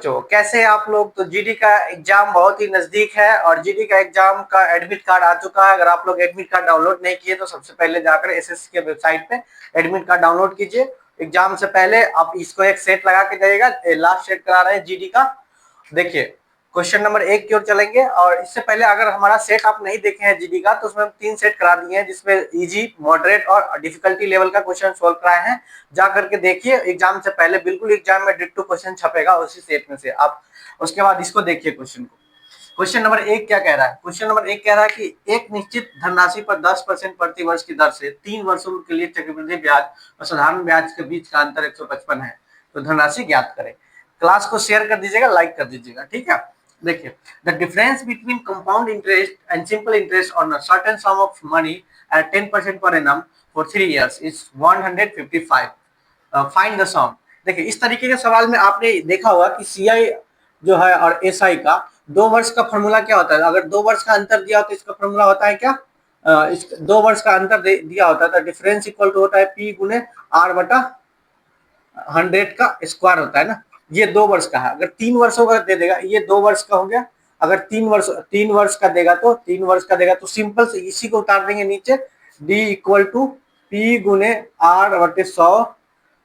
बच्चों, कैसे हैं आप लोग। तो जीडी का एग्जाम बहुत ही नजदीक है और जीडी का एग्जाम का एडमिट कार्ड आ चुका है। अगर आप लोग एडमिट कार्ड डाउनलोड नहीं किए तो सबसे पहले जाकर एसएससी के वेबसाइट पे एडमिट कार्ड डाउनलोड कीजिए। एग्जाम से पहले आप इसको एक सेट लगा के जाइएगा। लास्ट सेट करा रहे हैं जीडी का। देखिए क्वेश्चन नंबर 1 की ओर चलेंगे और इससे पहले अगर हमारा सेट आप नहीं देखे हैं जीडी का तो उसमें हम 3 सेट करा दिए हैं, जिसमें इजी, मॉडरेट और डिफिकल्टी लेवल का क्वेश्चन सोल्व कराए हैं। जा करके देखिए एग्जाम से पहले, बिल्कुल एग्जाम में डिट्टो क्वेश्चन छपेगा उसी सेट में से। आप उसके बाद इसको देखिए क्वेश्चन को। क्वेश्चन नंबर 1 क्या कह रहा है। क्वेश्चन नंबर 1 कह रहा है कि एक निश्चित धनराशि पर 10% प्रति वर्ष की दर से 3 वर्षों के लिए चक्रवृद्धि ब्याज और साधारण ब्याज के बीच का अंतर 155 है, तो धनराशि ज्ञात करें। क्लास को शेयर कर दीजिएगा, लाइक कर दीजिएगा, ठीक है। देखिए, the difference between compound interest and simple interest on a certain sum of money at 10% per annum for 3 years is 155। Find the sum. देखिए इस तरीके के सवाल में आपने देखा होगा कि सीआई जो है और एसआई का 2 वर्ष का फॉर्मूला क्या होता है। अगर 2 वर्ष का अंतर दिया हो तो इसका फॉर्मूला होता है क्या, इस 2 वर्ष का अंतर दिया होता है तो डिफरेंस इक्वल टू होता है पी गुने आर बटा 100 का स्क्वायर होता है ना। ये 2 वर्ष का है। अगर 3 वर्षों का दे देगा, ये 2 वर्ष का हो गया। अगर 3 वर्ष का देगा तो 3 वर्ष का देगा तो सिंपल से इसी को उतार देंगे नीचे, डी इक्वल टू पी गुने आर बटे 100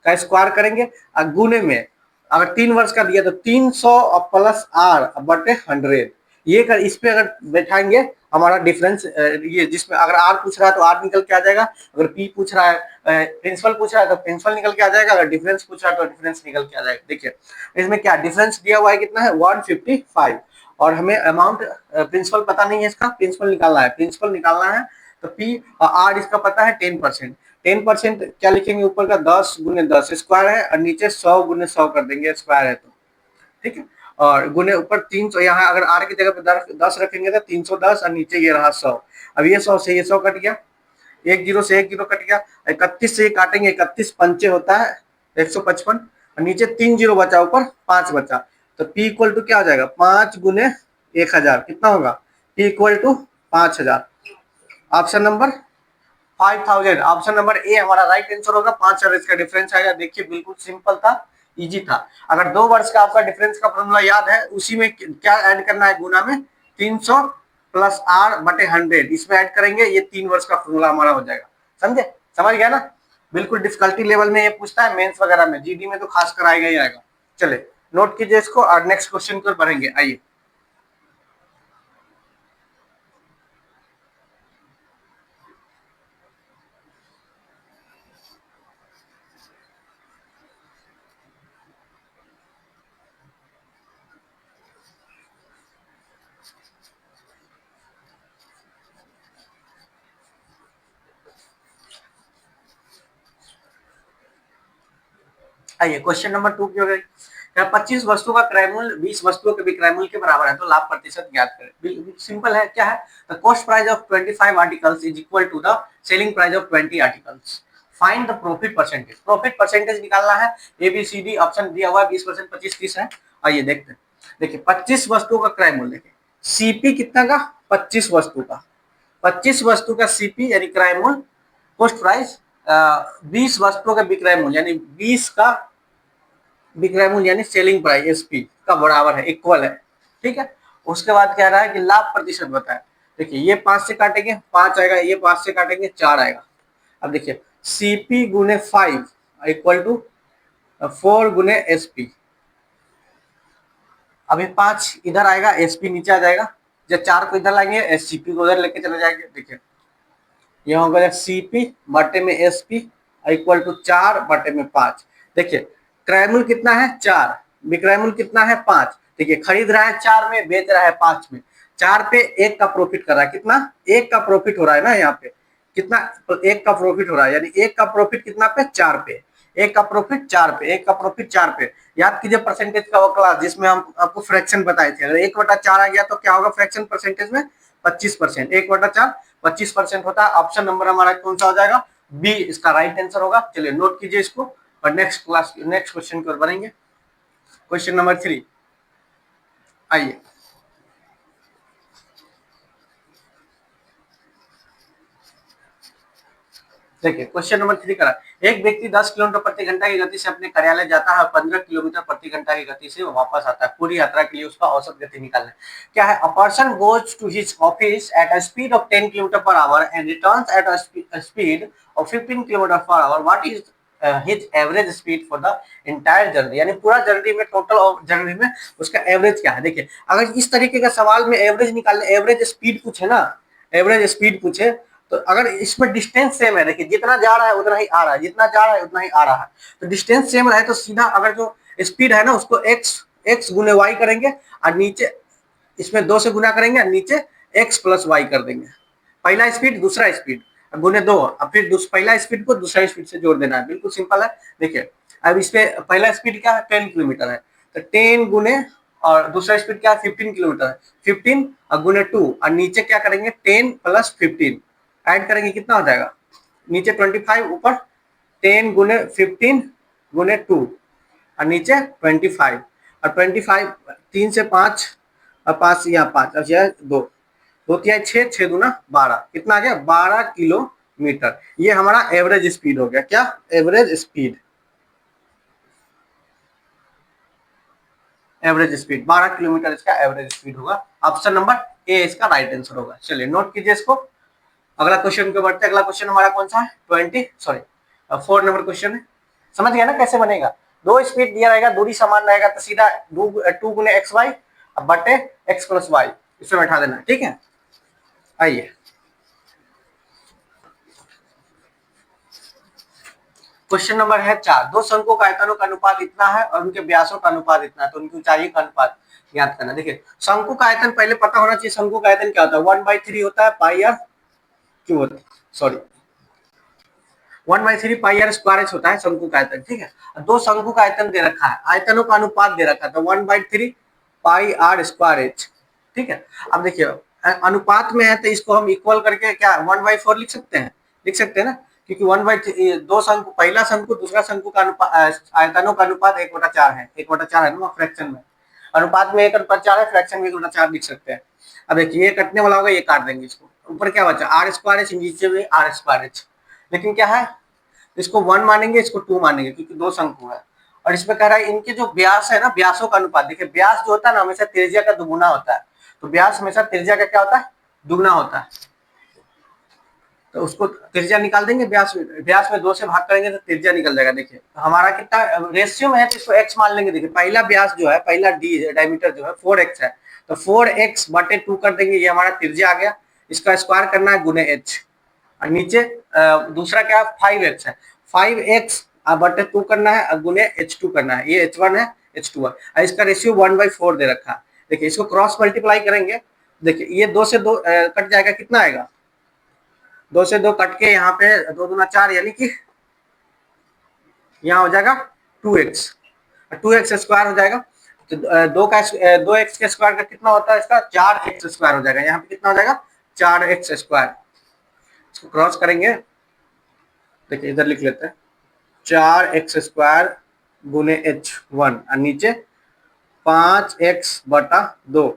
का स्क्वायर करेंगे। गुने में अगर 3 वर्ष का दिया तो 300 प्लस आर बटे 100। ये कर इस पे अगर बैठाएंगे हमारा डिफरेंस, ये जिसमें अगर आर पूछ रहा है तो आर निकल के आ जाएगा, अगर पी पूछ रहा है, प्रिंसिपल पूछ रहा है तो प्रिंसिपल निकल के आ जाएगा, अगर डिफरेंस पूछ रहा है तो डिफरेंस निकल के आ जाएगा। देखिए इसमें क्या डिफरेंस दिया हुआ है, कितना है 155, और हमें अमाउंट प्रिंसिपल पता नहीं है, इसका प्रिंसिपल निकालना है। प्रिंसिपल निकालना है तो पी और आर इसका पता है 10%। 10% क्या लिखेंगे, ऊपर का 10 गुने 10 स्क्वायर है और नीचे 100 गुने 100 कर देंगे, स्क्वायर है तो ठीक है। और गुने ऊपर 300, यहाँ अगर आर की जगह पे 10 रखेंगे तो 310 और नीचे ये रहा 100। अब ये 100 से ये 100 कट गया, एक जीरो से एक जीरो कट गया, 31 से ये काटेंगे, 31 पंचे होता है 155 और नीचे 3 जीरो बचा, ऊपर 5 बचा। तो P इक्वल टू क्या हो जाएगा, 5 गुने 1000 कितना होगा, P equal to 5000। Option number 5000, option number A हमारा राइट आंसर होगा। 5000 इसका डिफरेंस आएगा। देखिए बिल्कुल सिंपल था, इजी था। अगर 2 वर्ष का आपका डिफरेंस का फॉर्मूला याद है, उसी में क्या ऐड करना है, गुना में 300 प्लस आर बटे 100 इसमें ऐड करेंगे, ये 3 वर्ष का फॉर्मूला हमारा हो जाएगा। समझे, समझ गया ना। बिल्कुल डिफिकल्टी लेवल में ये पूछता है, मेंस वगैरह में, जीडी में तो खास कर आएगा ही आएगा। चले नोट कीजिए इसको और नेक्स्ट क्वेश्चन की ओर बढ़ेंगे। आइए आइए क्वेश्चन नंबर 2 की हो गई। 25 वस्तु का क्रय मूल्य 20 वस्तुओं के विक्रय मूल्य के बराबर है, तो लाभ प्रतिशत ज्ञात करें। सिंपल है, क्या है, the cost price of 25 articles is equal to the selling price of 20 articles. Find the profit percentage. Profit percentage निकालना है। A B C D option दिया हुआ है, 20%, 25, 30 है। आइए देखते हैं। देखिए 25 वस्तुओं का क्रय मूल्य, देखिए सीपी कितना का, 25 वस्तु का, 25 वस्तु का सीपी यानी क्रय मूल्य, कॉस्ट प्राइस 20 वस्तुओं का विक्रय मूल्य यानी 20 का विक्रय मूल्य यानी सेलिंग प्राइस एसपी का बराबर है, इक्वल है, ठीक है। उसके बाद कह रहा है कि लाभ प्रतिशत बताए। देखिए ये 5 से काटेंगे 5 आएगा, ये 5 से काटेंगे 4 आएगा। अब देखिए सीपी गुने 5 इक्वल टू 4 गुने एसपी। अभी 5 इधर आएगा, एसपी नीचे आ जाएगा। जब 4 को इधर लाएंगे, एससीपी को उधर लेके चले जाएंगे। देखिए ये होगा सीपी बटे में एसपी इक्वल टू 4 बटे में 5। देखिए क्रय मूल्य कितना है 4, विक्रय मूल्य कितना है 5। देखिए खरीद रहा है 4 में, बेच रहा है 5 में। 4 पे 1 का प्रॉफिट कर रहा है, कितना 1 का प्रॉफिट हो रहा है ना, यहाँ पे कितना 1 का प्रॉफिट हो रहा है, यानी 1 का प्रॉफिट कितना पे 4 पे, 1 का प्रॉफिट 4 पे, 1 का प्रॉफिट 4 पे। याद कीजिए परसेंटेज का वो क्लास जिसमें हम आपको फ्रैक्शन बताए थे। अगर 1/4 आ गया तो क्या होगा फ्रैक्शन परसेंटेज में, 25%। 1/4 25% होता है। ऑप्शन नंबर हमारा कौन सा हो जाएगा, बी इसका राइट आंसर होगा। चलिए नोट कीजिए इसको और नेक्स्ट क्वेश्चन की ओर बढ़ेंगे। क्वेश्चन नंबर 3 आइए। देखिए क्वेश्चन नंबर 3 करा, एक व्यक्ति 10 किलोमीटर प्रति घंटा की गति से अपने कार्यालय जाता है और 15 किलोमीटर प्रति घंटा की गति से वापस आता है। पूरी यात्रा के लिए उसका औसत गति निकालना है। क्या है, a person goes to his office at a speed of 10 kilometre per hour and returns at a speed of 15 kilometre per hour, what is his average speed for the entire journey, यानी पूरा journey में, total journey में उसका average क्या है। देखिए अगर इस तरीके का सवाल में एवरेज निकालने, एवरेज स्पीड पूछे ना, एवरेज स्पीड पूछे, तो अगर इसमें डिस्टेंस सेम है, देखिए जितना जा रहा है उतना ही आ रहा है, जितना जा रहा है उतना ही आ रहा है, तो डिस्टेंस सेम रहे तो सीधा अगर जो स्पीड है ना उसको एक्स गुने वाई करेंगे और नीचे इसमें 2 से गुना करेंगे और नीचे एक्स प्लस वाई कर देंगे। पहला स्पीड दूसरा स्पीड गुने 2, और फिर पहला स्पीड को दूसरा स्पीड से जोड़ देना है, बिल्कुल सिंपल है। देखिए अब इस पे पहला स्पीड क्या है, 10 किलोमीटर है, तो 10 गुने और दूसरा स्पीड क्या है, 15 किलोमीटर है, 15 और गुने 2 और नीचे क्या करेंगे 10 प्लस 15 ऐड करेंगे, कितना हो जाएगा, नीचे 25 ऊपर 10 गुने 15 गुने 2 और नीचे 25 और 25 3 से 5 और 5 से यहाँ 5 और यह 2 दो तिहाई 6 6 दूना 12, कितना आ गया 12 किलोमीटर। ये हमारा एवरेज स्पीड हो गया। क्या, average speed, average speed 12 kilometre इसका एवरेज स्पीड होगा। ऑप्शन नंबर ए इसका राइट आंसर होगा। चलिए नोट कीजिए इसको। अगला क्वेश्चन पे बढ़ते हैं। अगला क्वेश्चन हमारा कौन सा है, 4 नंबर क्वेश्चन है। समझ गया ना कैसे बनेगा, दो स्पीड दिया रहेगा, दूरी समान रहेगा तो सीधा 2 गुने एक्स वाई बटे एक्स प्लस वाई इसमें बैठा देना, ठीक है। आइए क्वेश्चन नंबर है 4, दो शंकुओं का आयतनों का अनुपात इतना है और उनके व्यासों का अनुपात इतना है, तो उनकी ऊंचाई का अनुपात ज्ञात करना। देखिए शंकु का आयतन पहले पता होना चाहिए, शंकु का आयतन क्या होता है, 1/3 होता है पाई आर क्यों होता है, sorry 1/3 pi r square h होता है शंकु का आयतन, ठीक है। दो शंकु का आयतन दे रखा है, आयतनों का अनुपात दे रखा है, तो 1/3 पाई आर स्क्वायर एच, ठीक है। अब देखिए अनुपात में है तो इसको हम इक्वल करके क्या 1/4 लिख सकते हैं, लिख सकते हैं ना, क्योंकि 1/3 दो शंकु, पहला शंकु दूसरा शंकु का अनुपात, आयतनों का अनुपात 1/4 है, 1/4 है ना फ्रैक्शन में, अनुपात में 1/4 है, फ्रैक्शन में 1/4 लिख सकते हैं। अब देखिए ये कटने वाला होगा, ये काट देंगे इसको, ऊपर क्या बचा आर स्क्वायर एच, नीचे भी आर स्क्वायर एच, लेकिन क्या है इसको 1 मानेंगे, इसको 2 मानेंगे क्योंकि दो शंकु है। और इसमें कह रहा है इनके जो व्यास है ना, व्यासों का अनुपात, देखिए व्यास जो होता है ना हमेशा त्रिज्या का दुगुना होता है, तो व्यास हमेशा त्रिज्या का क्या होता है, दुगुना होता है, तो उसको त्रिज्या निकाल देंगे, व्यास में 2 से भाग करेंगे तो त्रिज्या निकल जाएगा। देखिए तो हमारा कितना रेशियो में है तो इसको x मान लेंगे। देखिए पहला व्यास जो है, पहला डी डायमीटर जो है 4x है, तो 4x बटे 2 कर देंगे, ये हमारा त्रिज्या आ गया। इसका स्क्वायर करना है गुने h, और नीचे दूसरा क्या 5x है, 5x बटे 2 करना है गुने h2 करना है, ये h1 है h2 है, इसका रेशियो 1/4 दे रखा है। देखिए इसको क्रॉस मल्टीप्लाई करेंगे, देखिए ये 2 से 2 कट जाएगा, कितना आएगा 2 से 2 कट के यहाँ पे 2 दूना 4, यानी कि यहाँ हो जाएगा 2x, 2x स्क्वायर हो जाएगा, तो 2x के स्क्वायर का कितना होता है इसका 4x स्क्वायर हो जाएगा, यहाँ पे कितना हो जाएगा 4x स्क्वायर। इसको क्रॉस करेंगे, देखिए इधर लिख लेते हैं 4x स्क्वायर गुने h1 और नीचे 5x/2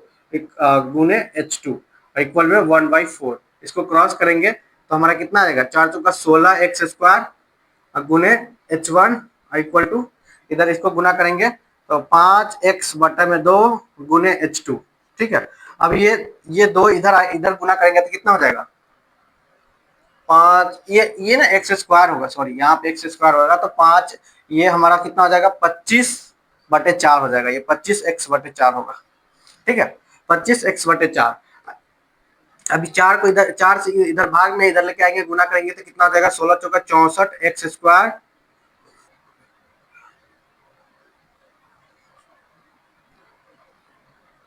गुने h2 इक्वल में 1/4। इसको क्रॉस करेंगे तो हमारा कितना आएगा 4 चौका 16x स्क्वायर गुने h1 इक्वल टू, इधर इसको गुना करेंगे तो 5x/2 गुने h2, ठीक है। अब ये दो इधर गुना करेंगे तो कितना हो जाएगा 5, ये ना एक्स स्क्वायर होगा, सॉरी यहाँ पे एक्स स्क्वायर होगा, तो 5 ये हमारा कितना हो जाएगा 25/4 हो जाएगा, ये 25x/4 होगा, ठीक है 25x/4। अभी 4 को इधर 4 से इधर भाग में इधर लेके आएंगे, गुना करेंगे तो कितना हो जाएगा 16 चौका 64x square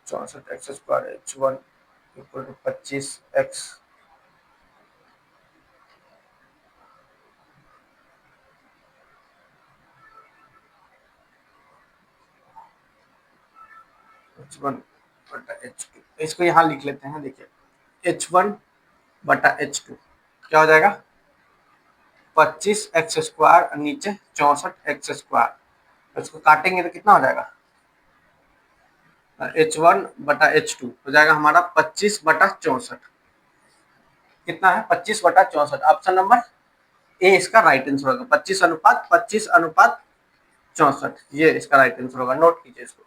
64x square h1 equal to 25x h1/h2, इसको यहाँ लिख लेते हैं। देखिए h1/h2 क्या हो जाएगा 25x स्क्वायर नीचे 64x स्क्वायर, इसको काटेंगे तो कितना हो जाएगा h1/h2 हो जाएगा हमारा 25/64, कितना है 25/64। ऑप्शन नंबर ए इसका राइट आंसर होगा। 25:64, ये इसका राइट आंसर होगा। नोट कीजिए इसको।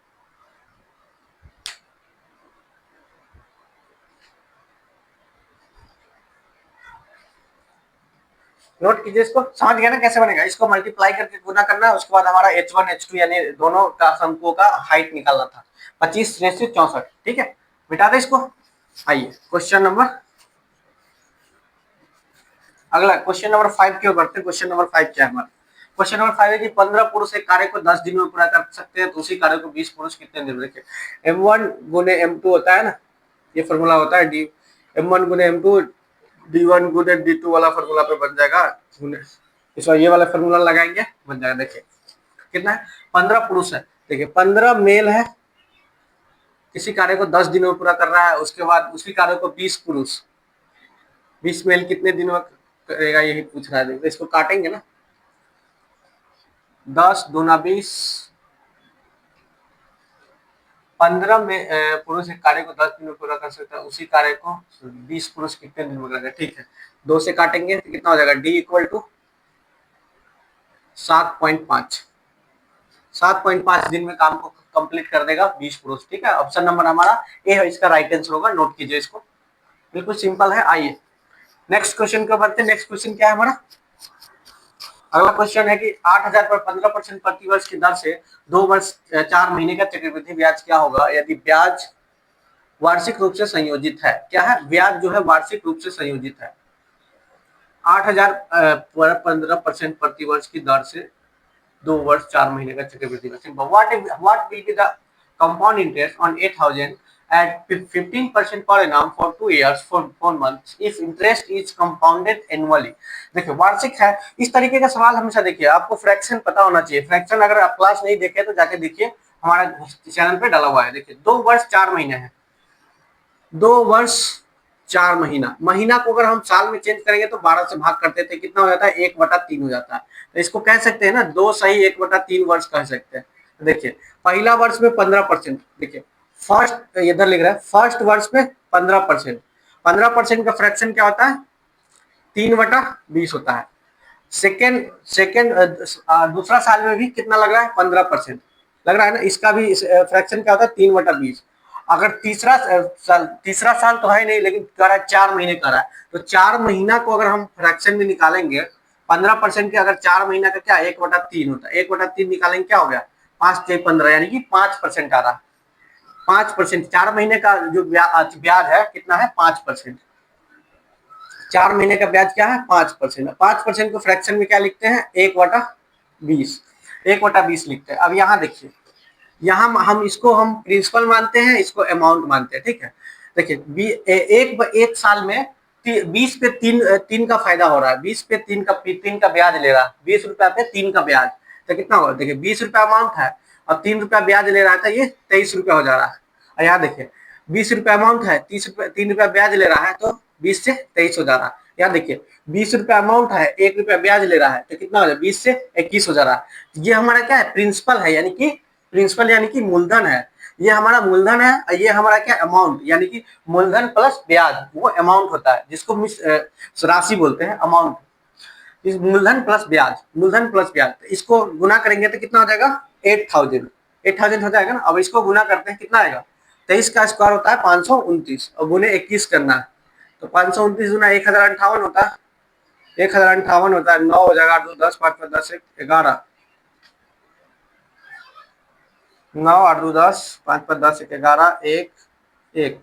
नोट कीजिए इसको। समझ गया ना कैसे बनेगा? इसको मल्टीप्लाई करके गुना करना है, उसके बाद हमारा h1 h2 यानी दोनों का समकों का हाइट निकालना था। 25:64, ठीक है। मिटा दे इसको। आइए क्वेश्चन नंबर, अगला क्वेश्चन नंबर 5 की ओर बढ़ते हैं। क्वेश्चन नंबर 5 क्या है हमारा? क्वेश्चन नंबर 5 है कि 15 पुरुष एक कार्य को 10 दिन में पूरा कर सकते हैं, तो उसी कार्य को 20 पुरुष कितने दिन में? देखिए m1 गुने m2 होता है ना, ये फॉर्मूला होता है डी m1 गुने m2 d1 गुने d2 वाला फॉर्मूला पे बन जाएगा। इस बार ये वाला फॉर्मूला लगाएंगे, बन जाएगा। देखिए कितना है, 15 पुरुष है। देखिए 15 मेल है, किसी कार्य को 10 दिनों में पूरा कर रहा है। उसके बाद उसी कार्य को 20 पुरुष, 20 मेल कितने दिनों में करेगा, यही पूछ रहा है। देखिए इसको काटेंगे ना, 10 दूना 20, 15 में पुरुष एक कार्य को 10 दिन में पूरा कर सकता है, उसी कार्य को 20 पुरुष कितने दिन में करेगा? ठीक है, 2 से काटेंगे तो कितना हो जाएगा? डी इक्वल टू 7.5, 7.5 दिन में काम को कंप्लीट कर देगा 20 पुरुष। ठीक है, ऑप्शन नंबर हमारा ए है, इसका राइट आंसर होगा। नोट कीजिए इसको, बिल्कुल सिंपल है। आइए नेक्स्ट क्वेश्चन को बढ़ते हैं। नेक्स्ट क्वेश्चन क्या है हमारा? अगला क्वेश्चन है कि 8,000 पर 15% प्रतिवर्ष की दर से 2 वर्ष 4 महीने का चक्रवृद्धि ब्याज क्या होगा यदि ब्याज वार्षिक रूप से संयोजित है? क्या है? ब्याज जो है वार्षिक रूप से संयोजित है। 8,000 पर 15% प्रतिवर्ष की दर से 2 वर्ष 4 महीने का चक्रवृद्धि ब्याज। What will be the compound interest on 8,000 at 15% per annum for 2 years for 4 months if interest is compounded annually? देखिए वार्षिक है। इस तरीके का सवाल हमेशा देखिए, आपको फ्रैक्शन पता होना चाहिए। फ्रैक्शन अगर आप क्लास नहीं देखे तो जाके देखिए, हमारा चैनल पे डाला हुआ है। देखिए 2 वर्ष 4 महीने है, 2 वर्ष 4 महीना। महीना को अगर हम साल में चेंज करेंगे तो 12 से भाग करते थे, कितना हो जाता है? 1/3 हो जाता है। तो इसको कह सकते हैं ना 2 सही 1/3 वर्ष कह सकते हैं। देखिए पहला वर्ष में 15%, देखिए फर्स्ट इधर लिख रहा है, फर्स्ट वर्ष में 15%, 15% का फ्रैक्शन क्या होता है? 3/20 होता है। सेकेंड दूसरा साल में भी कितना लग रहा है? 15% लग रहा है ना। इसका भी फ्रैक्शन क्या होता है? 3/20। अगर तीसरा साल तो है नहीं, लेकिन कह रहा है 4 महीने कर रहा है, तो 4 महीना को अगर हम फ्रैक्शन में निकालेंगे, 15% के अगर 4 महीना का क्या 1/3 होता है, 1/3 निकालेंगे क्या हो गया? 5 6 15, यानी कि 5% आ रहा। 5%, 4 महीने का जो ब्याज है कितना है? 5%। 4 महीने का ब्याज क्या है? 5%। 5% को फ्रैक्शन में क्या लिखते हैं? 1/20, 1/20 लिखते हैं। अब यहाँ देखिए, यहाँ हम इसको हम प्रिंसिपल मानते हैं, इसको अमाउंट मानते हैं। ठीक है, देखिए एक साल में 20 पे 3 का फायदा हो रहा है, 20 पे 3 का ब्याज ले रहा है, 20 रुपया पे 3 का ब्याज, तो कितना होगा? देखिए 20 रुपया अमाउंट है और 3 रुपया ब्याज ले रहा था, ये 23 रुपया हो जा रहा है। और यहाँ देखिए 20 रुपया अमाउंट है, 3 रुपया ब्याज ले रहा है, तो 20 से 23 हो जा रहा है। यहाँ देखिए 20 रुपया अमाउंट है, 1 रुपया ब्याज ले रहा है, तो कितना हो जाए? 20 से 21 हो जा रहा है। ये हमारा क्या है? प्रिंसिपल है, यानी कि प्रिंसिपल यानी कि मूलधन है। ये हमारा मूलधन है और ये हमारा क्या? अमाउंट, यानी कि मूलधन प्लस ब्याज, वो अमाउंट होता है जिसको राशि बोलते हैं, अमाउंट। इस मूलधन प्लस ब्याज, मूलधन प्लस ब्याज, इसको गुना करेंगे तो कितना हो जाएगा? 8,000 हो जाएगा ना। अब इसको गुना करते हैं, कितना आएगा? 23 का स्क्वायर होता है 529 और गुने 21 करना है, तो 529 गुना 1058 होता है, 1058 होता है। 9 हो जाएगा, 8 2 10, 5 5 10 11, 9 8 2 10, 5 5 10 11 1 1,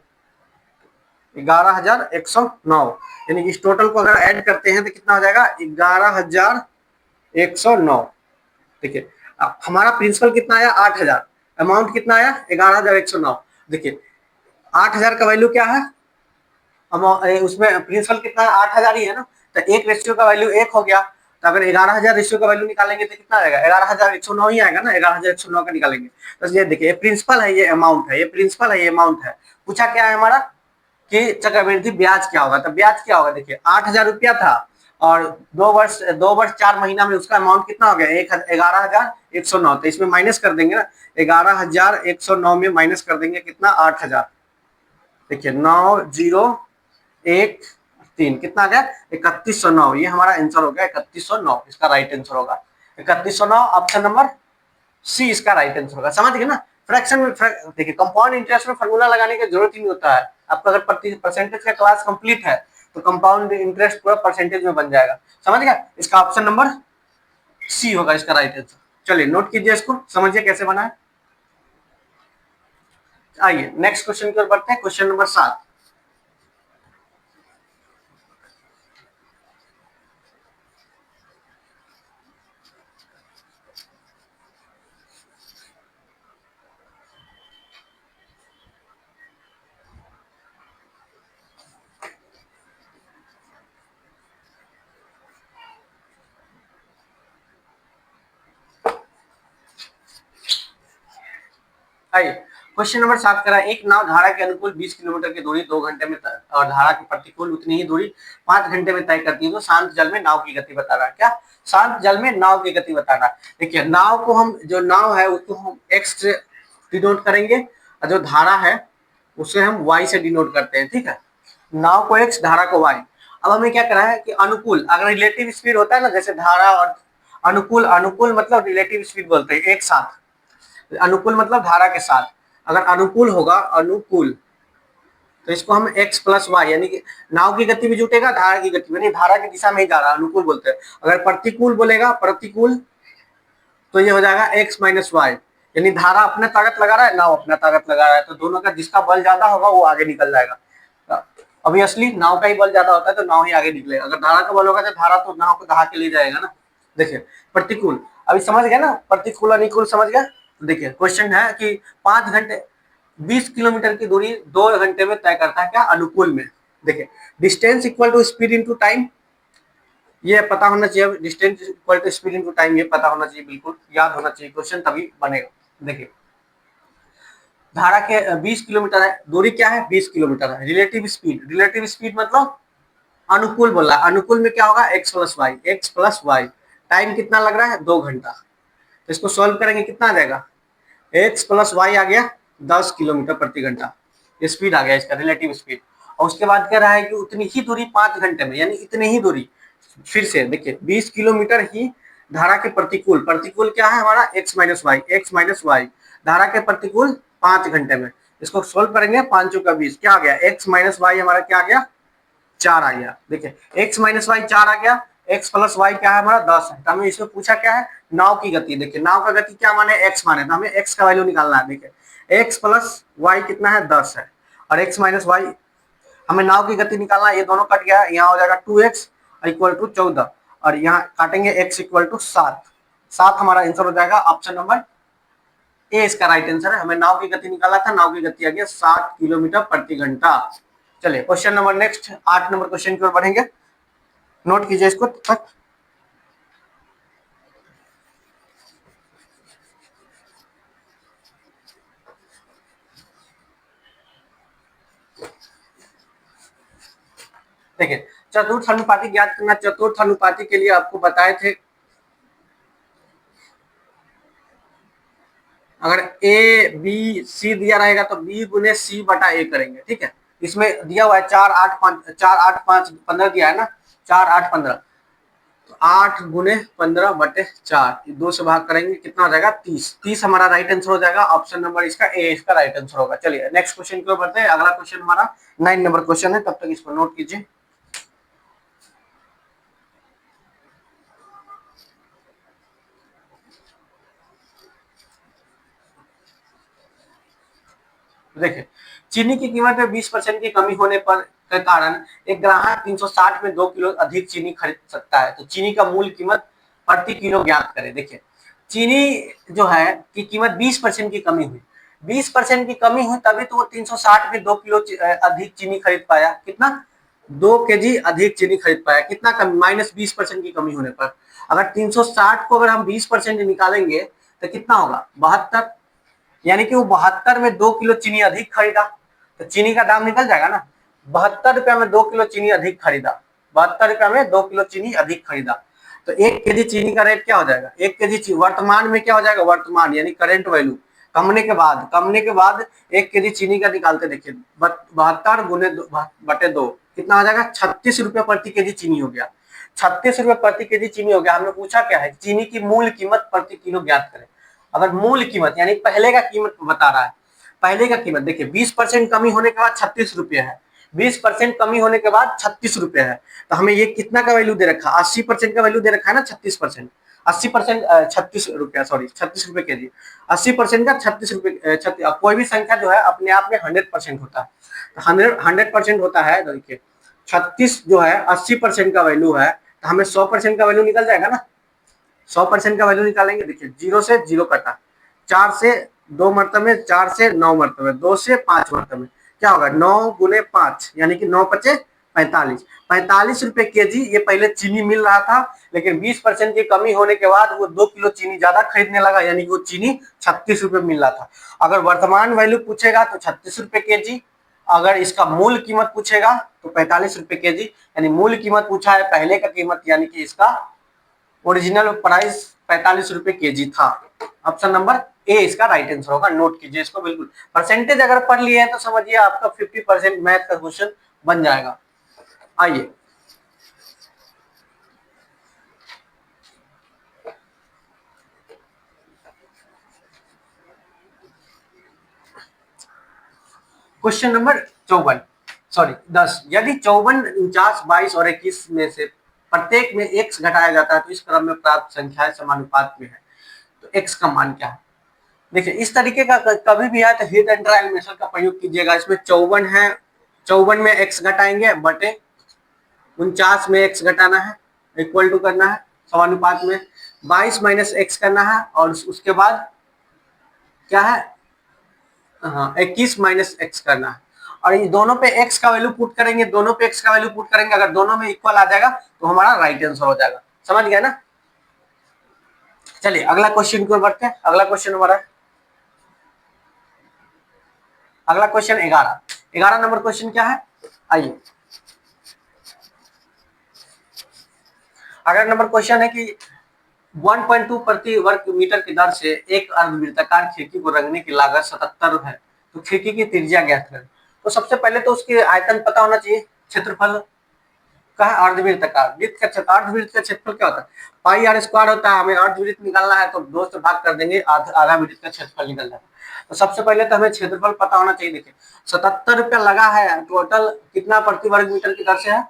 11,109। यानी इस टोटल को अगर ऐड करते हैं तो कितना हो जाएगा? 11,109। देखिए हमारा प्रिंसिपल कितना आया? 8,000, अमाउंट कितना आया? 11,109। देखिए 8,000 का वैल्यू क्या है? उसमें प्रिंसिपल कितना है? 8,000 ही है ना, तो 1 रेशियो का वैल्यू 1 हो गया। तो अगर 11,000 रेशियो का वैल्यू निकालेंगे तो कितना आएगा? 11,109 ही आएगा ना, 11,109 का निकालेंगे। तो ये देखिए, ये प्रिंसिपल है, ये अमाउंट है, ये प्रिंसिपल है, ये अमाउंट है। पूछा क्या है हमारा कि चक्रवृद्धि ब्याज क्या होगा? तो ब्याज क्या होगा? देखिए 8,000 रुपया था और 2 वर्ष 4 महीना में उसका अमाउंट कितना हो गया? 11,109। तो इसमें माइनस कर देंगे ना, 11,109 में माइनस कर देंगे कितना? 8,000। देखिए 9 0 1 3 कितना आ गया 3109। ये हमारा आंसर हो गया 3109, इसका राइट आंसर होगा 3109। ऑप्शन नंबर सी इसका राइट आंसर होगा। समझ गए ना। फ्रैक्शन में देखिए कंपाउंड इंटरेस्ट में फॉर्मूला लगाने की जरूरत ही नहीं होता है। आपका अगर परसेंटेज का क्लास कंप्लीट है तो कंपाउंड इंटरेस्ट पूरा परसेंटेज में बन जाएगा। समझ गया। इसका ऑप्शन नंबर सी होगा इसका राइट आंसर। चलिए नोट कीजिए इसको, समझिए कैसे बना है। आइए नेक्स्ट क्वेश्चन की ओर बढ़ते हैं। Question number 7। आइए क्वेश्चन नंबर 7 करा। एक नाव धारा के अनुकूल 20 किलोमीटर की दूरी 2 घंटे में और धारा के प्रतिकूल उतनी ही दूरी 5 घंटे में तय करती है तो शांत जल में नाव की गति बता रहा है। क्या शांत जल में नाव की गति बता रहा है। देखिए नाव को हम, जो नाव है उसको हम एक्स से डिनोट करेंगे और जो धारा है उसे हम वाई से डिनोट करते हैं। ठीक है, नाव को एक्स, धारा को वाई। अब हमें क्या करना है कि अनुकूल, अगर रिलेटिव स्पीड होता है ना, जैसे धारा और अनुकूल, अनुकूल मतलब रिलेटिव स्पीड बोलते हैं एक साथ, अनुकूल मतलब धारा के साथ। अगर अनुकूल होगा, अनुकूल, तो इसको हम x प्लस वाई, यानी कि नाव की गति भी जुटेगा, धारा की गति, यानी धारा की दिशा में ही जा रहा है, अनुकूल बोलते हैं। अगर प्रतिकूल बोलेगा, प्रतिकूल, तो ये हो जाएगा x माइनस वाई, यानी धारा अपने ताकत लगा रहा है, नाव अपना ताकत लगा रहा है, तो दोनों का जिसका बल ज्यादा होगा वो आगे निकल जाएगा। ऑब्वियसली नाव का ही बल ज्यादा होता है तो नाव ही आगे निकलेगा। अगर धारा का बल होगा तो धारा तो नाव को दहा के ले जाएगा ना। देखिए प्रतिकूल, अभी समझ गए ना, प्रतिकूल अनुकूल समझ गए। देखिए क्वेश्चन है कि 5 घंटे 20 किलोमीटर की दूरी 2 घंटे में तय करता है, क्या अनुकूल में। देखिए distance equal to speed into time, ये पता होना चाहिए। Distance equal to speed into time, ये पता होना चाहिए, बिल्कुल याद होना चाहिए, क्वेश्चन तभी बनेगा। देखिए धारा के 20 किलोमीटर है, दूरी क्या है 20 किलोमीटर है। रिलेटिव स्पीड, रिलेटिव स्पीड मतलब अनुकूल बोला, अनुकूल में क्या होगा x plus y, x plus y. Time कितना लग रहा है 2 घंटा, तो इसको सॉल्व करेंगे कितना आ जाएगा, x प्लस वाई आ गया 10 किलोमीटर प्रति घंटा, स्पीड आ गया इसका रिलेटिव स्पीड। और उसके बाद कह रहा है कि उतनी ही दूरी 5 घंटे में, यानी इतनी ही दूरी। फिर से देखिए 20 किलोमीटर ही धारा के प्रतिकूल, प्रतिकूल क्या है हमारा x minus y, x minus y, धारा के प्रतिकूल 5 घंटे में। इसको सोल्व करेंगे, 5 का 20 क्या आ गया, x माइनस वाई हमारा क्या आ गया 4 आ गया। देखिए x माइनस वाई 4 आ गया, x प्लस वाई क्या है हमारा 10 है। तो हमें इसमें पूछा क्या है, नाव की गति। देखिए नाव का गति क्या माने, x माने, तो हमें x का वैल्यू निकालना है। देखिए x प्लस वाई कितना है 10 है, और x माइनस वाई हमें नाव की गति निकालना है। ये दोनों कट गया, यहाँ हो जाएगा 2x इक्वल टू 14, और यहाँ काटेंगे x इक्वल टू 7। 7 हमारा आंसर हो जाएगा। ऑप्शन नंबर ए इसका राइट आंसर है। हमें नाव की गति निकाला था, नाव की गति आ गया 7 किलोमीटर प्रति घंटा। चलिए question number next 8 number question की ओर बढ़ेंगे। नोट कीजिए इसको तक। देखिए चतुर्थ अनुपाती ज्ञात करना। चतुर्थ अनुपाती के लिए आपको बताए थे, अगर ए बी सी दिया रहेगा तो बी गुने सी बटा ए करेंगे। ठीक है, इसमें दिया हुआ है 4 8 5, 4 8 5 15 दिया है ना, 4 8 15, तो 8 गुने 15 बटे 4, 2 से भाग करेंगे कितना हो जाएगा 30। 30 हमारा राइट आंसर हो जाएगा। ऑप्शन नंबर इसका ए इसका राइट आंसर होगा। चलिए नेक्स्ट क्वेश्चन की ओर बढ़ते हैं। अगला क्वेश्चन हमारा 9 नंबर क्वेश्चन है, तब तक इसको नोट कीजिए। देखिए चीनी की कीमत में 20% की कमी होने पर के कारण एक ग्राहक 360 में 2 किलो अधिक चीनी खरीद सकता है, तो चीनी का मूल कीमत प्रति किलो ज्ञात करें। देखिए चीनी जो है की कीमत 20% की कमी हुई, 20% की कमी हुई तभी तो वो 360 में 2 किलो अधिक चीनी खरीद पाया। कितना, 2 केजी अधिक चीनी खरीद पाया। कितना कमी, माइनस 20% की कमी होने पर। अगर 360 को अगर हम 20% निकालेंगे तो कितना होगा 72, यानी कि वो 72 में 2 किलो चीनी अधिक खरीदा, तो चीनी का दाम निकल जाएगा ना। 72 रुपया में 2 किलो चीनी अधिक खरीदा, 72 रुपया में 2 किलो चीनी अधिक खरीदा, तो 1 केजी चीनी का रेट क्या हो जाएगा, 1 केजी वर्तमान में क्या हो जाएगा, वर्तमान यानी करेंट वैल्यू कमने के बाद 1 kg चीनी का निकालते, देखिए 72 गुने बटे 2 कितना आ जाएगा, 36 रुपये प्रति केजी चीनी हो गया। 36 रुपये प्रति केजी चीनी हो गया। हमने पूछा क्या है, चीनी की मूल कीमत प्रति किलो ज्ञात करें। अगर मूल कीमत यानी पहले का कीमत बता रहा है, पहले का कीमत देखिए 20% कमी होने के बाद 36 रुपये है, 20% कमी होने के बाद 36 रुपये है, तो हमें ये कितना का वैल्यू दे रखा है, 80% का वैल्यू दे रखा है ना, 36%, 80% 36 रुपया, सॉरी 36 रुपये के जी, 80% का 36 रुपये। कोई भी संख्या जो है अपने आप में 100% होता है, 100% होता है। देखिए 36 जो है 80% का वैल्यू है, तो हमें 100% का वैल्यू निकल जाएगा ना, 100% का वैल्यू निकालेंगे। देखिए 0 से 0 कटा, 4 से 2 मरतबे, 4 से 9 मरतबे, 2 से 5 मरतबे, क्या होगा 9 गुने 5 यानी कि 9 पचे 45, 45 रुपए के जी ये पहले चीनी मिल रहा था, लेकिन 20% की कमी होने के बाद वो 2 किलो चीनी ज्यादा खरीदने लगा, यानी कि वो चीनी 36 रुपए मिल रहा था। अगर वर्तमान वैल्यू पूछेगा तो 36 रुपए के जी, अगर इसका मूल कीमत पूछेगा तो 45 रुपए के जी, यानी मूल कीमत पूछा है पहले का कीमत, यानी कि इसका ओरिजिनल प्राइस 45 रुपए के जी था। ऑप्शन नंबर ए इसका राइट आंसर होगा, नोट कीजिए इसको बिल्कुल। परसेंटेज अगर पढ़ लिए हैं तो समझिए आपका 50% मैथ का क्वेश्चन बन जाएगा। आइए क्वेश्चन नंबर 54, सॉरी 10, यदि 54, 49, 22 और 21 में से प्रत्येक में x घटाया जाता है तो इस क्रम में प्राप्त संख्याएं समानुपात में है, तो x का मान क्या है। देखिए इस तरीके का कभी भी आए तो हिट एंड ट्रायल मेथड का प्रयोग कीजिएगा। इसमें 54 है, 54 में x घटाएंगे बटे 49 में x घटाना है, इक्वल टू करना है समानुपात में, 22 माइनस x करना है और उसके बाद क्या है, हाँ 21 माइनस x करना है, और ये दोनों पे x का वैल्यू पुट करेंगे, दोनों पे x का वैल्यू पुट करेंगे, अगर दोनों में इक्वल आ जाएगा तो हमारा राइट आंसर हो जाएगा। समझ गया ना। चलिए अगला क्वेश्चन की ओर बढ़ते हैं। अगला क्वेश्चन हमारा, अगला क्वेश्चन 11 नंबर क्वेश्चन क्या है, आइए। अगला नंबर क्वेश्चन है कि 1.2 प्रति वर्ग मीटर की दर से एक अर्धवृत्ताकार खिड़की को रंगने की लागत 77 है, तो खिड़की की त्रिज्या ज्ञात करें। तो सबसे पहले तो उसके आयतन पता होना चाहिए, क्षेत्रफल का है अर्धवृत्ताकार, वृत्त का अर्धवृत्त का क्षेत्रफल क्या होता है, पाई आर स्क्वायर होता है। हमें अर्धवृत्त निकालना है तो 2 से भाग कर देंगे, आधा वृत्त का क्षेत्रफल निकल जाएगा। तो सबसे पहले तो हमें क्षेत्रफल पता होना चाहिए। देखिए 77 रुपया लगा है, टोटल कितना प्रति वर्ग मीटर की दर से है,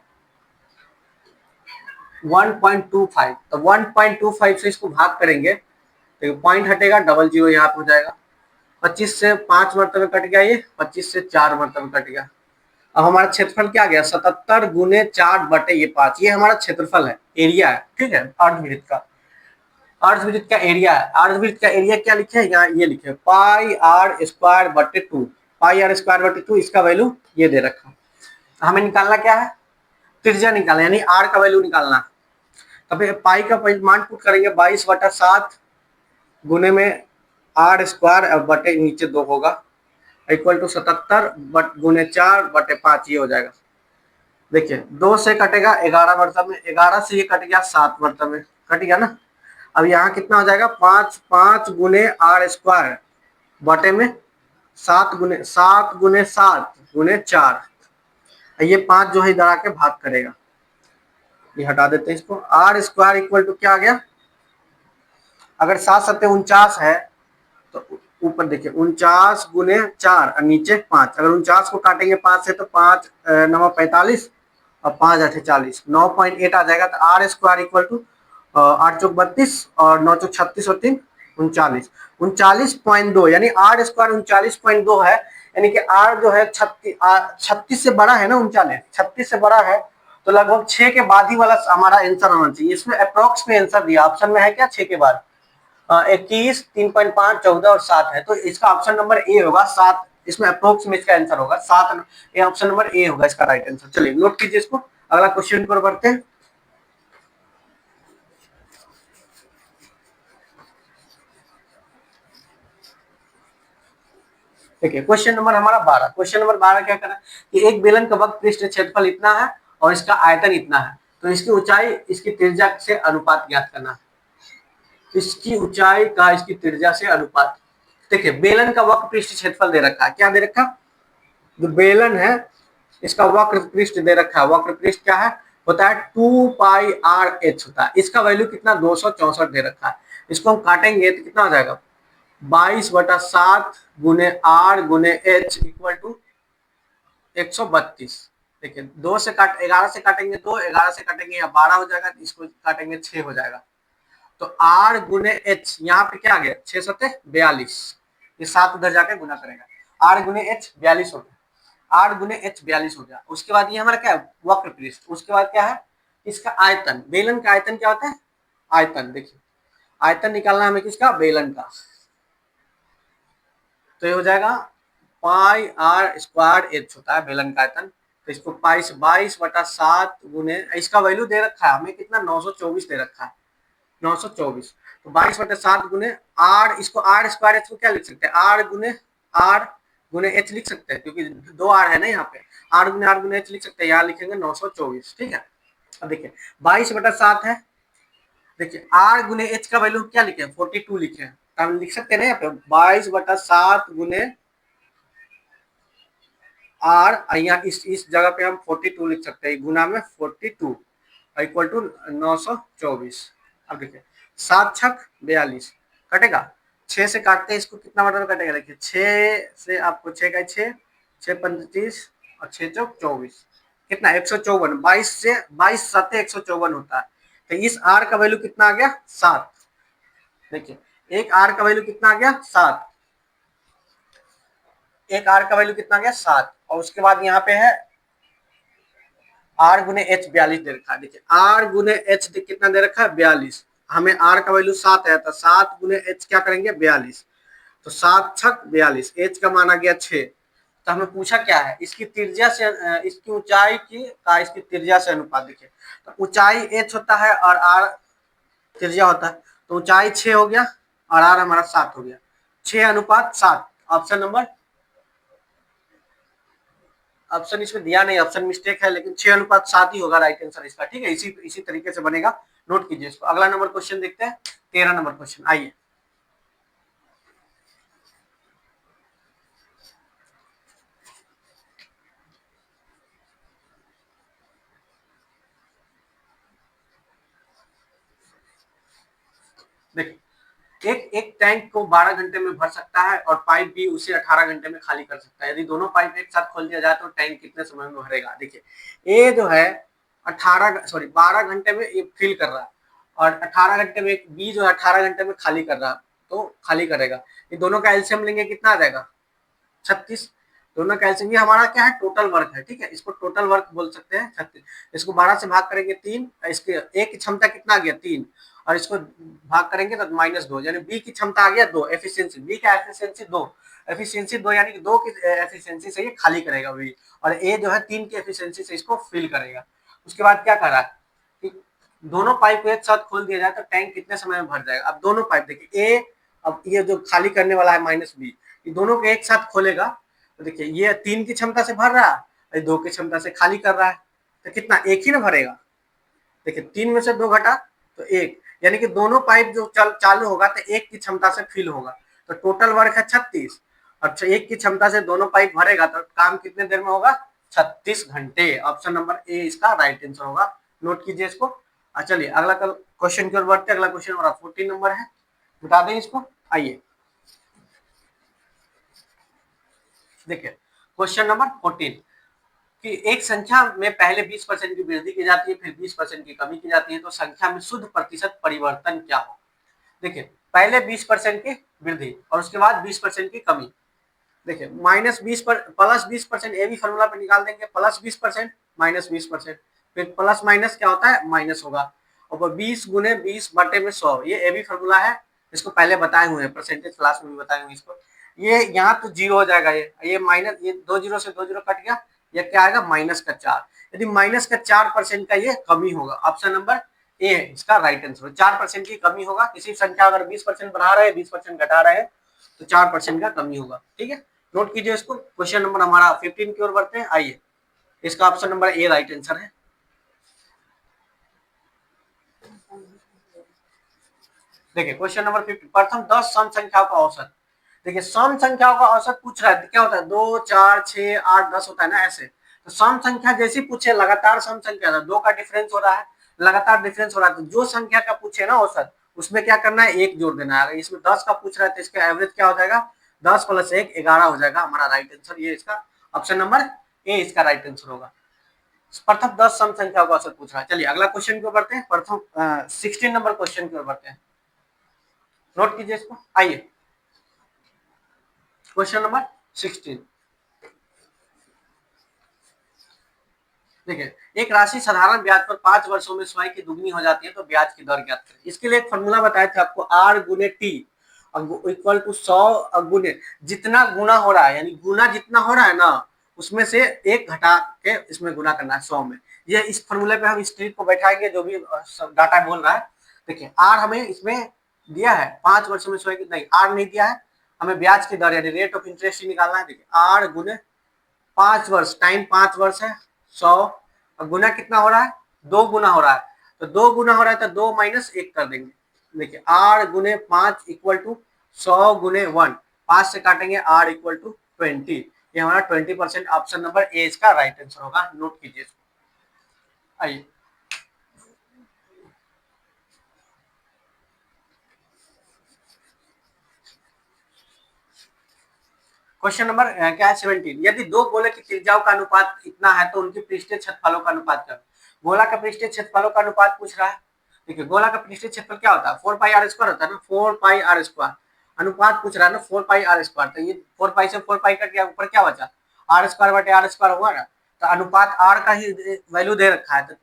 1.25, तो 1.25 से इसको भाग करेंगे तो पॉइंट हटेगा, डबल जीरो यहाँ पे हो जाएगा, 25 से 5 मरतबे कट गया, ये 25 से 4 मरतबे कट गया। अब हमारा क्षेत्रफल क्या गया, 77 गुने 4 बटे ये 5, ये हमारा क्षेत्रफल है, एरिया है, ठीक है, अर्धवृत्त का, अर्धवृत्त का एरिया है। अर्धवृत्त का एरिया क्या लिखे है यहाँ, ये लिखे पाई आर स्क्वायर बटे 2, पाई आर स्क्वायर बटे 2, इसका वैल्यू ये दे रखा। हमें निकालना क्या है, त्रिज्या निकालना, यानी आर का वैल्यू निकालना। तब पाई का मान पुट करेंगे 22/7 गुने में आर स्क्वायर बटे नीचे 2 होगा, इक्वल टू 77 गुने 4 बटे 5, ये हो जाएगा। देखिए 2 से कटेगा 11 मरतबे, 11 से ये कट गया 7 मरतबे, कट गया ना। अब यहाँ कितना हो जाएगा, 5 गुने आर स्क्वायर बटे में 7 गुने 7 गुने 4, ये 5 जो है इधर आके भाग करेगा, ये हटा देते हैं इसको। आर स्क्वायर इक्वल टू क्या आ गया, अगर 7 7 49 है तो ऊपर देखिए 49 गुने 4 और नीचे 5, अगर 49 को काटेंगे 5 से तो 5 9 45 और 5 8 40, 9.8 आ जाएगा। तो आर स्क्वायर इक्वल टू 8 चौक 32 और 9 चौक 36 और 3 39, 39.2, यानी आर स्क्वायर 39.2 है, यानी कि आर जो है 36 से बड़ा है ना, 39 36 से बड़ा है, तो लगभग 6 के बाद ही वाला हमारा आंसर होना चाहिए। इसमें अप्रोक्स में आंसर दिया, ऑप्शन में है क्या 6 के बाद, 21, 3.5, 14 और 7 है, तो इसका ऑप्शन नंबर ए होगा 7, इसमें अप्रोक्स में इसका आंसर होगा 7, ये ऑप्शन नंबर ए होगा इसका राइट आंसर। चलिए नोट कीजिए इसको, अगला क्वेश्चन पर बढ़ते हैं। देखिए क्वेश्चन नंबर हमारा 12, क्वेश्चन नंबर 12 क्या करना है कि एक बेलन का वक्र पृष्ठ क्षेत्रफल इतना है और इसका आयतन इतना है, तो इसकी ऊंचाई इसकी त्रिज्या से अनुपात ज्ञात करना है, इसकी ऊंचाई का इसकी त्रिज्या से अनुपात। देखिए बेलन का वक्र पृष्ठ क्षेत्रफल दे रखा है, क्या दे रखा, जो बेलन है इसका वक्र पृष्ठ दे रखा है, वक्र पृष्ठ क्या है, होता है 2πr(h) होता है, इसका वैल्यू कितना 264 दे रखा है। इसको हम काटेंगे तो कितना हो जाएगा 22/7 गुने r गुने h इक्वल टू 132। देखिए 2 से काट 11 से काटेंगे 2, 11 से काटेंगे या 12 हो जाएगा, इसको काटेंगे 6 हो जाएगा। तो r गुने h यहाँ पे क्या आ गया 6 सत्ते 42, ये 7 उधर जाके गुना करेगा, r गुने h 42 हो गया, r गुने h 42 हो गया। उसके बाद ये हमारा क्या है वक्र पृष्ठ, उसके बाद क्या है इसका आयतन, बेलन का आयतन क्या होता है आयतन, देखिए आयतन निकालना हमें किसका बेलन का, तो ये हो जाएगा πr² होता है बेलन का आयतन। तो इसको 22/7 गुने इसका वैल्यू दे रखा है हमें कितना 924 दे रखा है 924, तो 22/7 गुने r, इसको r²h को क्या लिख सकते हैं r गुने h लिख सकते हैं, क्योंकि 2r है ना यहाँ पे, r गुने h लिख सकते हैं, यहाँ लिखेंगे 924। ठीक है, अब देखिए 22/7 है, देखिए r गुने h का वैल्यू क्या लिखे 42 लिखे हैं, हम लिख सकते हैं ना यहाँ पे 22/7 गुने r, यहाँ इस जगह पे हम 42 लिख सकते हैं, गुना में 42 इक्वल टू 924। अब देखिए 7 छक 42 कटेगा, 6 से काटते हैं इसको कितना मतलब कटेगा, देखिए 6 से आपको 6 का 6 6 35 और 6 चौक 24 कितना 154, 22 से 22 7 154 होता है। तो इस r का वैल्यू कितना आ गया 7, देखिए एक r का वैल्यू कितना आ गया 7, एक r का वैल्यू कितना आ गया 7, और उसके बाद यहाँ पे है r गुने h 42 दे रखा है, देखिए r गुने h कितना दे रखा है 42, हमें r का वैल्यू 7 है, तो 7 गुने h क्या करेंगे 42, तो 7 छक 42, h का मान आ गया 6। तो हमें पूछा क्या है इसकी त्रिज्या से इसकी ऊंचाई की का इसकी त्रिज्या से अनुपात, देखिए तो ऊंचाई h होता है और r त्रिज्या होता है, तो ऊंचाई 6 हो गया और r हमारा 7 हो गया, 6:7। ऑप्शन नंबर, ऑप्शन इसमें दिया नहीं, ऑप्शन मिस्टेक है, लेकिन 6:7 ही होगा राइट आंसर इसका। ठीक है, इसी तरीके से बनेगा, नोट कीजिए इसको। अगला नंबर क्वेश्चन देखते हैं, 13 नंबर क्वेश्चन, आइए। देखिए एक एक टैंक को 12 घंटे में भर सकता है और पाइप भी उसे 18 घंटे में खाली कर सकता है। यदि दोनों पाइप एक साथ खोल दिया जाए तो टैंक कितने समय में भरेगा। देखिए ए जो है 12 घंटे में ये फिल कर रहा है और 18 घंटे में बी जो है 18 घंटे में खाली कर रहा है, तो खाली करेगा। ये दोनों का एलसीएम लेंगे कितना आ जाएगा 36, दोनों का एलसीएम, ये हमारा क्या है टोटल वर्क है। ठीक है, इसको टोटल वर्क बोल सकते हैं 36। इसको 12 से भाग करेंगे 3, इसके ए की क्षमता कितना आ गया 3, और इसको भाग करेंगे तो -2, यानी बी की क्षमता आ गया 2, एफिशिएंसी बी का एफिशिएंसी 2, एफिशिएंसी 2 यानी कि 2 की एफिशिएंसी से ये खाली करेगा बी, और ए जो है 3 की एफिशिएंसी से इसको फिल करेगा। उसके बाद क्या कर रहा है कि दोनों पाइप को एक साथ खोल दिया जाए तो टैंक कितने समय में भर जाएगा। अब दोनों पाइप देखिए ए, अब ये जो खाली करने वाला है -बी, ये दोनों को एक साथ खोलेगा तो देखिए ये 3 की क्षमता से भर रहा है, 2 की क्षमता से खाली कर रहा है, तो कितना एक ही ना भरेगा। देखिए 3 में से 2 घटा तो 1, यानी कि दोनों पाइप जो चालू होगा तो 1 की क्षमता से फिल होगा, तो टोटल वर्क है 36। अच्छा 1 की क्षमता से दोनों पाइप भरेगा तो काम कितने देर में होगा 36 घंटे। ऑप्शन नंबर ए इसका राइट आंसर होगा, नोट कीजिए इसको। चलिए अगला क्वेश्चन की ओर बढ़ते हैं। अगला क्वेश्चन हमारा 14 नंबर है, बता दें इसको। आइए देखिए क्वेश्चन नंबर 14 कि एक संख्या में पहले 20% की वृद्धि की जाती है फिर 20% की कमी की जाती है, तो संख्या में शुद्ध प्रतिशत परिवर्तन क्या हो। देखिए पहले 20% की वृद्धि और उसके बाद 20% की कमी। देखिए -20 पर +20%, ये भी फॉर्मूला पे निकाल देंगे, +20% -20%, फिर प्लस माइनस क्या होता है माइनस होगा, और 20 गुने 20 बटे में 100, ये भी फॉर्मूला है, इसको पहले बताए हुए हैं, परसेंटेज क्लास में भी बताए हुए इसको। ये यहाँ तो जीरो हो जाएगा, ये माइनस, ये 2 जीरो से 2 जीरो कट गया, ये क्या आएगा -4। यदि -4% का ये कमी होगा, ऑप्शन नंबर ए है इसका राइट आंसर। 4% की कमी होगा, किसी संख्या अगर 20% बढ़ा रहे हैं 20% घटा रहे हैं तो 4% का कमी होगा। ठीक है, नोट कीजिए इसको। क्वेश्चन नंबर हमारा 15 की ओर बढ़ते हैं। आइए, इसका ऑप्शन नंबर ए राइट आंसर है। देखिए क्वेश्चन नंबर 15, प्रथम 10 सम संख्याओं का औसत। देखिए सम संख्याओं का औसत पूछ रहा है, क्या होता है 2 4 6 8 10 होता है ना ऐसे। तो सम संख्या जैसी पूछे लगातार सम संख्या था, दो का डिफरेंस हो रहा है, लगातार डिफरेंस हो रहा है, तो जो संख्या का पूछे ना औसत उसमें क्या करना है, एक जोड़ देना है। अगर इसमें 10 का पूछ रहा है तो इसका एवरेज क्या हो जाएगा, 10 + 1 11 हो जाएगा हमारा राइट आंसर। ये इसका ऑप्शन नंबर ए इसका राइट आंसर होगा। प्रथम 10 सम संख्या का औसत पूछ रहा है। चलिए अगला क्वेश्चन की ओर बढ़ते हैं, प्रथम 16 नंबर क्वेश्चन की ओर बढ़ते हैं। नोट कीजिए इसको, आइए क्वेश्चन नंबर 16। देखिए एक राशि साधारण ब्याज पर 5 वर्षों में स्वयं की दुगनी हो जाती है तो ब्याज की दर ज्ञात करें। इसके लिए एक फॉर्मूला बताया था आपको, आर गुने टी इक्वल टू 100 गुने जितना गुना हो रहा है, यानी गुना जितना हो रहा है ना उसमें से एक घटा के इसमें गुना करना है 100 में। ये इस फॉर्मूले पे हम इस ट्रिक को बैठाएंगे जो भी डाटा बोल रहा है। देखिए आर हमें इसमें दिया है 5 वर्षों में स्वयं की, नहीं आर नहीं दिया है, हमें ब्याज की दर यानी रेट ऑफ इंटरेस्ट ही निकालना है। देखिए आर गुने 5 वर्ष, टाइम 5 वर्ष है 100, और गुना कितना हो रहा है, 2 गुना हो रहा है, तो 2 गुना हो रहा है तो 2 - 1 कर देंगे। देखिए आर गुने 5 इक्वल टू 100 गुने 1, 5 से काटेंगे आर इक्वल टू 20। ये हमारा 20%, ऑप्शन नंबर ए इसका राइट आंसर होगा। नोट कीजिए इसको, आइए क्वेश्चन नंबर क्या है 17। यदि दो गोले की त्रिज्याओं का अनुपात इतना है तो उनकी पृष्ठीय क्षेत्रफलों का अनुपात क्या है। गोला का पृष्ठीय क्षेत्रफलों का अनुपात पूछ रहा है। देखिए गोला का पृष्ठीय क्षेत्रफल क्या होता है, 4πr² होता है ना, 4πr²। अनुपात पूछ रहा है ना 4πr², तो ये 4π से 4π कट गया, ऊपर क्या बचा, r² हुआ ना। तो अनुपात r का ही वैल्यू दे रखा है, तो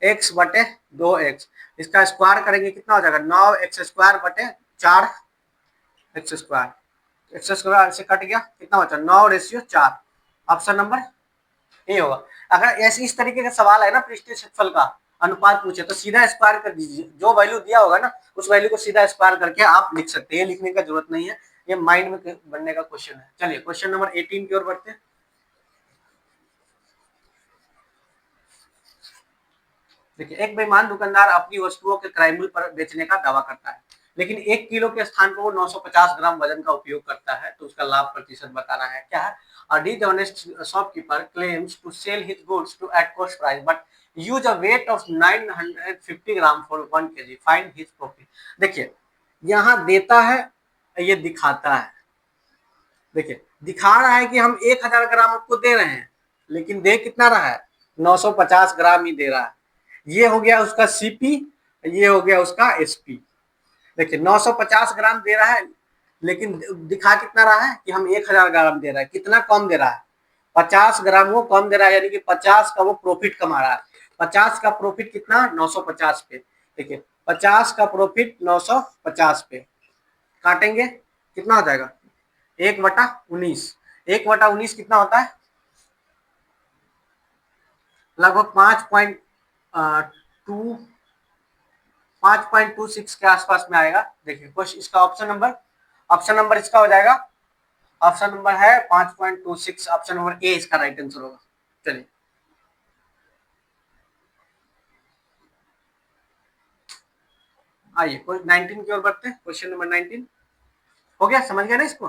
3x/2x, इसका स्क्वायर करेंगे कितना हो जाएगा, 9x² / 4x²। एक्स स्क्वायर से कट गया, कितना बचा 9:4। ऑप्शन नंबर ए होगा। अगर ऐसे इस तरीके का सवाल है ना पृष्ठीय क्षेत्रफल का अनुपात पूछे तो सीधा स्क्वायर कर दीजिए, जो वैल्यू दिया होगा ना उस वैल्यू को सीधा स्क्वायर करके आप लिख सकते हैं, लिखने का जरूरत नहीं है, ये माइंड में बनने का क्वेश्चन है। चलिए क्वेश्चन नंबर 18 की ओर बढ़ते हैं। देखिए एक बेईमान दुकानदार अपनी वस्तुओं के क्रय मूल्य पर बेचने का दावा करता है, लेकिन 1 किलो के स्थान पर वो 950 ग्राम वजन का उपयोग करता है, तो उसका लाभ प्रतिशत बताना है। क्या है, a dishonest shopkeeper claims to sell his goods to at cost price but use a weight of 950 gram for 1 kg, find his profit। देखिए यहाँ देता है, ये दिखाता है। देखिए दिखा रहा है कि हम 1000 ग्राम आपको दे रहे हैं, लेकिन दे कितना रहा है, 950 ग्राम ही दे रहा है। ये हो गया उसका सीपी, ये हो गया उसका एसपी। देखिए 950 ग्राम दे रहा है, लेकिन दिखा कितना रहा है कि हम 1000 ग्राम दे रहा है, कितना कम दे रहा है, 50 ग्राम वो कम दे रहा है, यानी कि 50 का वो प्रॉफिट कमा रहा है। 50 का प्रॉफिट कितना, 950 पे। देखिए 50 का प्रॉफिट 950 पे काटेंगे कितना हो जाएगा, 1/19। 1/19 कितना होता है, लगभग 5.26 के आसपास में आएगा। देखिए कुछ इसका ऑप्शन नंबर इसका हो जाएगा, ऑप्शन नंबर है 5.26, ऑप्शन नंबर ए इसका राइट आंसर होगा। चलिए आइए 19 की ओर बढ़ते हैं। क्वेश्चन नंबर 19 हो गया, समझ गया ना इसको।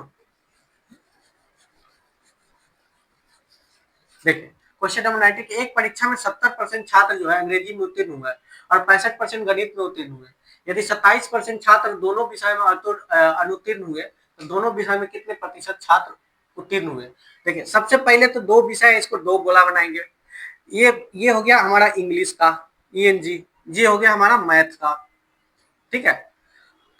देखिए क्वेश्चन नंबर 19 की एक परीक्षा में 70% छात्र जो है अंग्रेजी में उत्तीर्ण हुए और 65% गणित में उत्तीर्ण हुए। यदि 27% छात्र दोनों विषय में अनुत्तीर्ण हुए तो दोनों विषय में कितने प्रतिशत छात्र उत्तीर्ण हुए। देखिए सबसे पहले तो दो विषय, इसको दो गोला बनाएंगे। ये हो गया हमारा इंग्लिश का ईएनजी, ये हो गया हमारा मैथ का। ठीक है,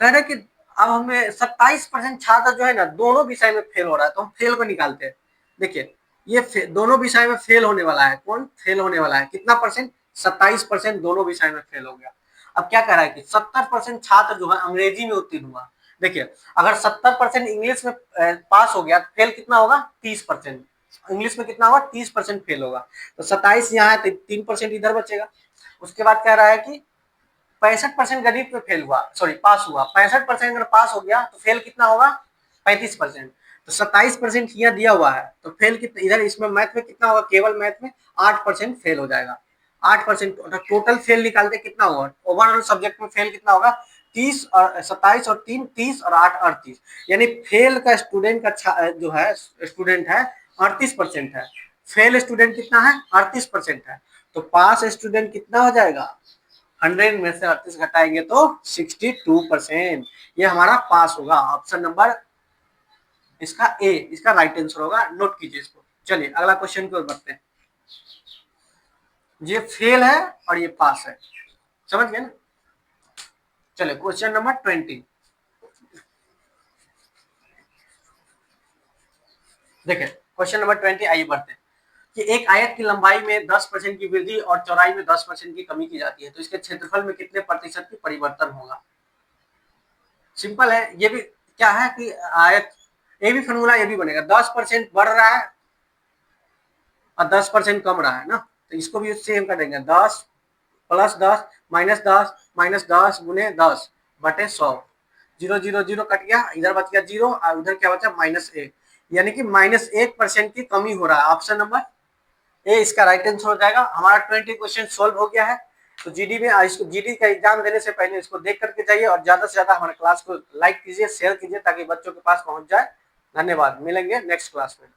कह रहे कि अब हमें 27% छात्र जो है ना दोनों विषय में फेल हो रहा है, तो हम फेल को निकालते हैं। देखिए ये दोनों विषय में फेल होने वाला है, कौन फेल होने वाला है, कितना परसेंट, 27% दोनों विषय में फेल हो गया। अब क्या कह रहा है कि 70% छात्र जो है अंग्रेजी में उत्तीर्ण हुआ। देखिए अगर 70% इंग्लिश में पास हो गया तो फेल कितना होगा, 30%। इंग्लिश में कितना होगा, 30% फेल होगा। तो 27 यहाँ है तो 3% इधर बचेगा। उसके बाद कह रहा है कि 65% गणित में फेल हुआ, सॉरी पास हुआ। 65% अगर पास हो गया तो फेल कितना होगा, 35%। तो 27% यहाँ दिया हुआ है, तो फेल कितना इधर, इसमें मैथ में कितना होगा, केवल मैथ में 8% फेल हो जाएगा। 8% टोटल फेल निकालते कितना होगा, ओवरऑल सब्जेक्ट में फेल कितना होगा, 30 और 27 और 3 30 और 8 38, यानी फेल का स्टूडेंट का जो है स्टूडेंट है 38% है। फेल स्टूडेंट कितना है? 38% है। तो पास स्टूडेंट कितना हो जाएगा? 100 में से 38 घटाएंगे तो 62%। ये हमारा पास होगा। ऑप्शन नंबर इसका ए इसका राइट आंसर होगा। नोट कीजिए इसको। चलिए अगला क्वेश्चन की ओर बढ़ते हैं। ये फेल है और ये पास है, समझ गए ना? चलिए क्वेश्चन नंबर 20 देखिए। क्वेश्चन नंबर 20 आइए बढ़ते हैं कि एक आयत की लंबाई में 10% की वृद्धि और चौड़ाई में 10% की कमी की जाती है, तो इसके क्षेत्रफल में कितने प्रतिशत की परिवर्तन होगा? सिंपल है। ये भी क्या है कि आयत, ये भी फॉर्मूला ये भी बनेगा। 10% बढ़ रहा है और 10% कम रहा है ना, तो इसको भी सेम कर देंगे। 10 प्लस 10 माइनस 10 गुने 10 बटे 100। 0 0 0 कट गया, इधर बच गया 0 और उधर क्या बचा? -1, यानी कि -1% की कमी हो रहा है। ऑप्शन नंबर ए इसका राइट आंसर हो जाएगा। हमारा 20 क्वेश्चन सोल्व हो गया है। तो जीडी में इसको जीडी का एग्जाम देने से पहले इसको देख करके जाइए और ज्यादा से ज्यादा हमारे क्लास को लाइक कीजिए, शेयर कीजिए ताकि बच्चों के पास पहुंच जाए। धन्यवाद, मिलेंगे नेक्स्ट क्लास में।